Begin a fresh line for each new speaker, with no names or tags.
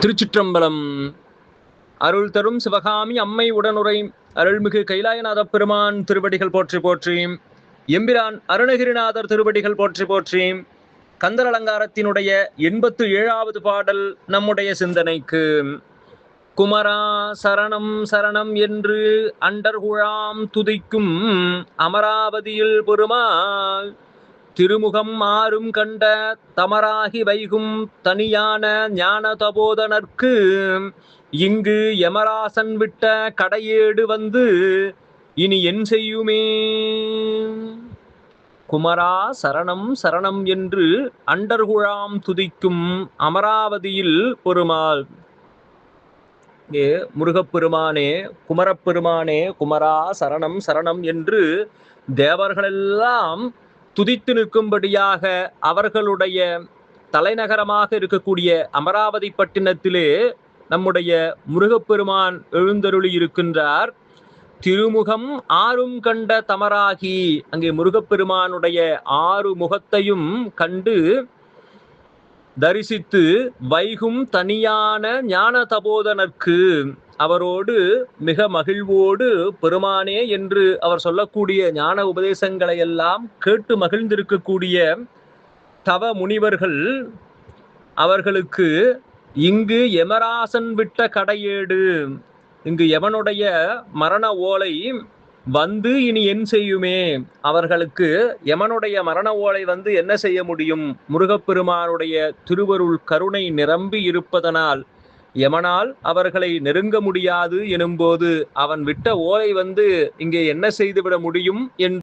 திருச்சிற்றம்பலம். அருள் தரும் சிவகாமி அம்மை உடனுரை அருள்மிகு கைலாயநாத பெருமான் திருவடிகள் போற்றி போற்றி. எம்பிரான் அருணகிரிநாதர் திருவடிகள் போற்றி போற்றி. கந்தர் அலங்காரத்தினுடைய 87வது பாடல் நம்முடைய சிந்தனைக்கு. குமரா சரணம் சரணம் என்று அண்டர்குழாம் துதிக்கும் அமராவதியில் பெருமாள் திருமுகம் ஆறும் கண்ட தமராகி வைகும் தனியான ஞான தபோதனர்க்கு இங்கு யமராசன் விட்ட கடையேடு வந்து இனி என் செய்யுமே. குமரா சரணம் சரணம் என்று அண்டர்குழாம் துதிக்கும் அமராவதியில் பெருமாள். முருகப்பெருமானே, குமரப்பெருமானே, குமரா சரணம் சரணம் என்று தேவர்களெல்லாம் துதித்து நிற்கும்படியாக அவர்களுடைய தலைநகரமாக இருக்கக்கூடிய அமராவதி பட்டினத்திலே நம்முடைய முருகப்பெருமான் எழுந்தருளி இருக்கின்றார். திருமுகம் ஆறும் கண்ட தமராகி, அங்கே முருகப்பெருமானுடைய 6 முகத்தையும் கண்டு தரிசித்து வைகும் தனியான ஞான தபோதனர்க்கு, அவரோடு மிக மகிழ்வோடு பெருமானே என்று அவர் சொல்லக்கூடிய ஞான உபதேசங்களை எல்லாம் கேட்டு மகிழ்ந்திருக்கக்கூடிய தவ முனிவர்கள், அவர்களுக்கு இங்கு யமராசன் விட்ட கடையேடு, இங்கு யமனுடைய மரண ஓலை வந்து இனி என் செய்யுமே. அவர்களுக்கு யமனுடைய மரண ஓலை வந்து என்ன செய்ய முடியும்? முருகப்பெருமானுடைய திருவருள் கருணை நிரம்பி இருப்பதனால் யமனால் அவர்களை நெருங்க முடியாது எனும்போது அவன் விட்ட ஓலை வந்து இங்கே என்ன செய்துவிட முடியும் என்று